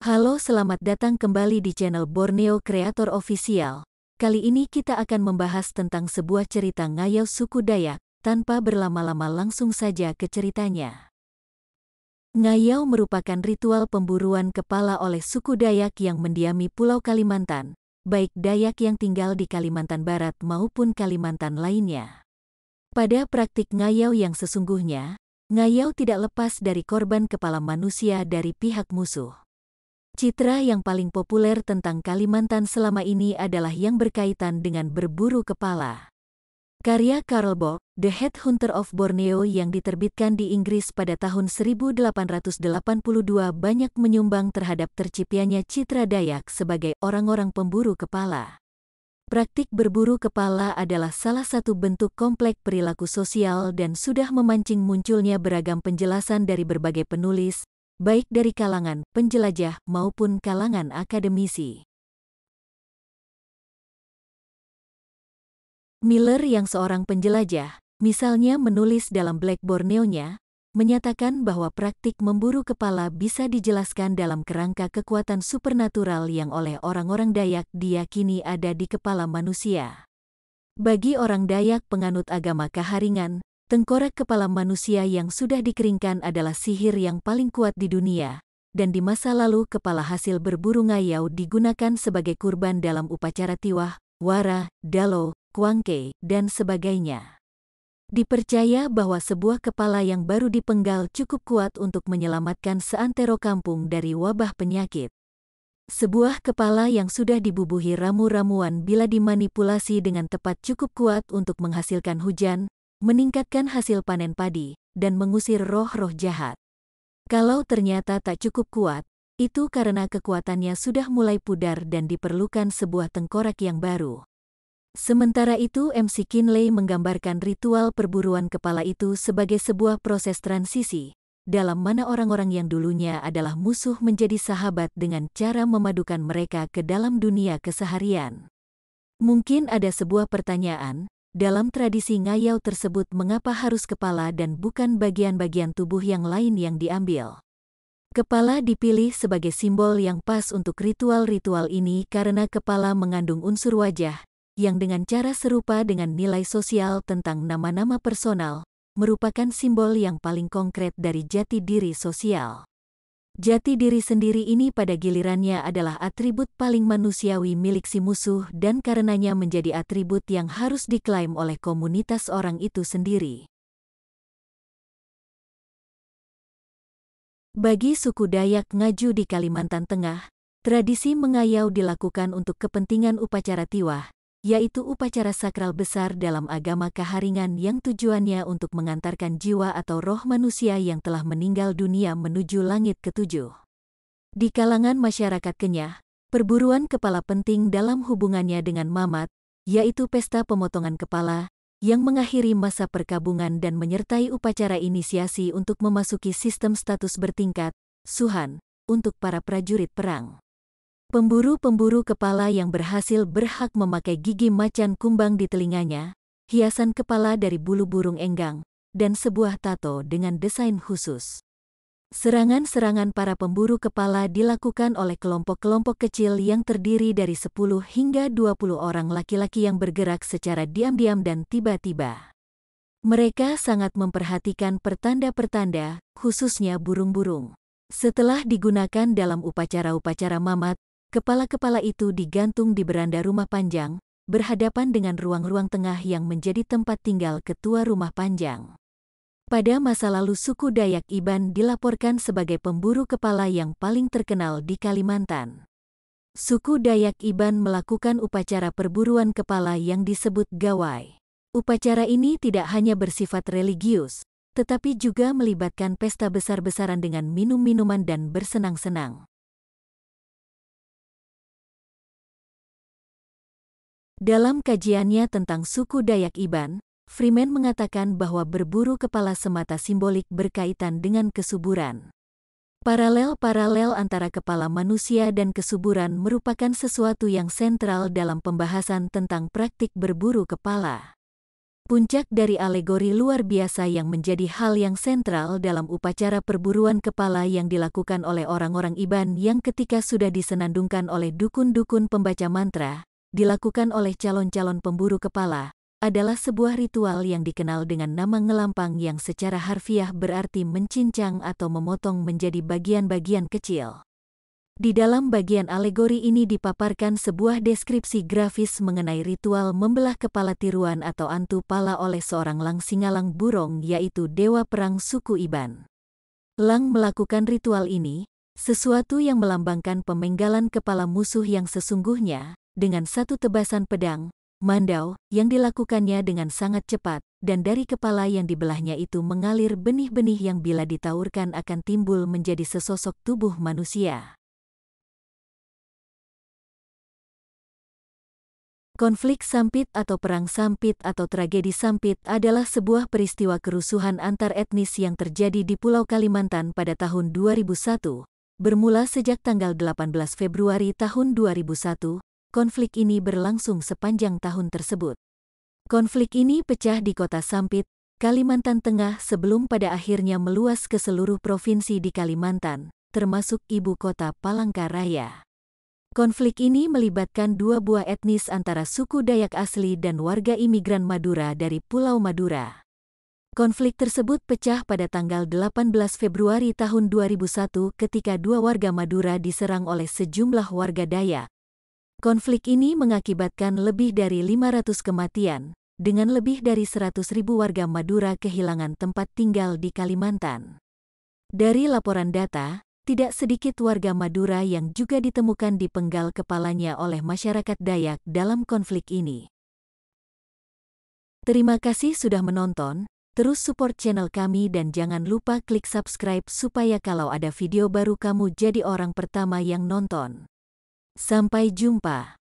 Halo, selamat datang kembali di channel Borneo Creator Official. Kali ini kita akan membahas tentang sebuah cerita ngayau suku Dayak. Tanpa berlama-lama langsung saja ke ceritanya. Ngayau merupakan ritual pemburuan kepala oleh suku Dayak yang mendiami Pulau Kalimantan, baik Dayak yang tinggal di Kalimantan Barat maupun Kalimantan lainnya. Pada praktik ngayau yang sesungguhnya, ngayau tidak lepas dari korban kepala manusia dari pihak musuh. Citra yang paling populer tentang Kalimantan selama ini adalah yang berkaitan dengan berburu kepala. Karya Karl Bok, The Headhunter of Borneo yang diterbitkan di Inggris pada tahun 1882 banyak menyumbang terhadap terciptanya citra Dayak sebagai orang-orang pemburu kepala. Praktik berburu kepala adalah salah satu bentuk kompleks perilaku sosial dan sudah memancing munculnya beragam penjelasan dari berbagai penulis, baik dari kalangan penjelajah maupun kalangan akademisi. Miller yang seorang penjelajah, misalnya menulis dalam Black Borneo-nya, menyatakan bahwa praktik memburu kepala bisa dijelaskan dalam kerangka kekuatan supernatural yang oleh orang-orang Dayak diyakini ada di kepala manusia. Bagi orang Dayak penganut agama Kaharingan, tengkorak kepala manusia yang sudah dikeringkan adalah sihir yang paling kuat di dunia, dan di masa lalu kepala hasil berburu ngayau digunakan sebagai kurban dalam upacara tiwah, wara, dalo, kuangke, dan sebagainya. Dipercaya bahwa sebuah kepala yang baru dipenggal cukup kuat untuk menyelamatkan seantero kampung dari wabah penyakit. Sebuah kepala yang sudah dibubuhi ramu-ramuan bila dimanipulasi dengan tepat cukup kuat untuk menghasilkan hujan, meningkatkan hasil panen padi, dan mengusir roh-roh jahat. Kalau ternyata tak cukup kuat, itu karena kekuatannya sudah mulai pudar dan diperlukan sebuah tengkorak yang baru. Sementara itu MC Kinley menggambarkan ritual perburuan kepala itu sebagai sebuah proses transisi, dalam mana orang-orang yang dulunya adalah musuh menjadi sahabat dengan cara memadukan mereka ke dalam dunia keseharian. Mungkin ada sebuah pertanyaan, dalam tradisi ngayau tersebut mengapa harus kepala dan bukan bagian-bagian tubuh yang lain yang diambil? Kepala dipilih sebagai simbol yang pas untuk ritual-ritual ini karena kepala mengandung unsur wajah, yang dengan cara serupa dengan nilai sosial tentang nama-nama personal, merupakan simbol yang paling konkret dari jati diri sosial. Jati diri sendiri ini pada gilirannya adalah atribut paling manusiawi milik si musuh dan karenanya menjadi atribut yang harus diklaim oleh komunitas orang itu sendiri. Bagi suku Dayak Ngaju di Kalimantan Tengah, tradisi mengayau dilakukan untuk kepentingan upacara tiwah, yaitu upacara sakral besar dalam agama Kaharingan yang tujuannya untuk mengantarkan jiwa atau roh manusia yang telah meninggal dunia menuju langit ketujuh. Di kalangan masyarakat Kenyah, perburuan kepala penting dalam hubungannya dengan Mamat, yaitu pesta pemotongan kepala, yang mengakhiri masa perkabungan dan menyertai upacara inisiasi untuk memasuki sistem status bertingkat, Suhan, untuk para prajurit perang. Pemburu-pemburu kepala yang berhasil berhak memakai gigi macan kumbang di telinganya, hiasan kepala dari bulu burung enggang, dan sebuah tato dengan desain khusus. Serangan-serangan para pemburu kepala dilakukan oleh kelompok-kelompok kecil yang terdiri dari 10 hingga 20 orang laki-laki yang bergerak secara diam-diam dan tiba-tiba. Mereka sangat memperhatikan pertanda-pertanda, khususnya burung-burung. Setelah digunakan dalam upacara-upacara Mamat, kepala-kepala itu digantung di beranda rumah panjang, berhadapan dengan ruang-ruang tengah yang menjadi tempat tinggal ketua rumah panjang. Pada masa lalu suku Dayak Iban dilaporkan sebagai pemburu kepala yang paling terkenal di Kalimantan. Suku Dayak Iban melakukan upacara perburuan kepala yang disebut gawai. Upacara ini tidak hanya bersifat religius, tetapi juga melibatkan pesta besar-besaran dengan minum-minuman dan bersenang-senang. Dalam kajiannya tentang suku Dayak Iban, Freeman mengatakan bahwa berburu kepala semata simbolik berkaitan dengan kesuburan. Paralel-paralel antara kepala manusia dan kesuburan merupakan sesuatu yang sentral dalam pembahasan tentang praktik berburu kepala. Puncak dari alegori luar biasa yang menjadi hal yang sentral dalam upacara perburuan kepala yang dilakukan oleh orang-orang Iban yang ketika sudah disenandungkan oleh dukun-dukun pembaca mantra, dilakukan oleh calon-calon pemburu kepala, adalah sebuah ritual yang dikenal dengan nama ngelampang yang secara harfiah berarti mencincang atau memotong menjadi bagian-bagian kecil. Di dalam bagian alegori ini dipaparkan sebuah deskripsi grafis mengenai ritual membelah kepala tiruan atau antu pala oleh seorang Lang Singalang Burong yaitu dewa perang suku Iban. Lang melakukan ritual ini, sesuatu yang melambangkan pemenggalan kepala musuh yang sesungguhnya, dengan satu tebasan pedang, mandau, yang dilakukannya dengan sangat cepat, dan dari kepala yang dibelahnya itu mengalir benih-benih yang bila ditaurkan akan timbul menjadi sesosok tubuh manusia. Konflik sampit atau perang sampit atau tragedi sampit adalah sebuah peristiwa kerusuhan antar etnis yang terjadi di Pulau Kalimantan pada tahun 2001. Bermula sejak tanggal 18 Februari tahun 2001, konflik ini berlangsung sepanjang tahun tersebut. Konflik ini pecah di kota Sampit, Kalimantan Tengah sebelum pada akhirnya meluas ke seluruh provinsi di Kalimantan, termasuk ibu kota Palangkaraya. Konflik ini melibatkan dua buah etnis antara suku Dayak asli dan warga imigran Madura dari Pulau Madura. Konflik tersebut pecah pada tanggal 18 Februari tahun 2001 ketika dua warga Madura diserang oleh sejumlah warga Dayak. Konflik ini mengakibatkan lebih dari 500 kematian, dengan lebih dari 100.000 warga Madura kehilangan tempat tinggal di Kalimantan. Dari laporan data, tidak sedikit warga Madura yang juga ditemukan dipenggal kepalanya oleh masyarakat Dayak dalam konflik ini. Terima kasih sudah menonton, terus support channel kami dan jangan lupa klik subscribe supaya kalau ada video baru kamu jadi orang pertama yang nonton. Sampai jumpa.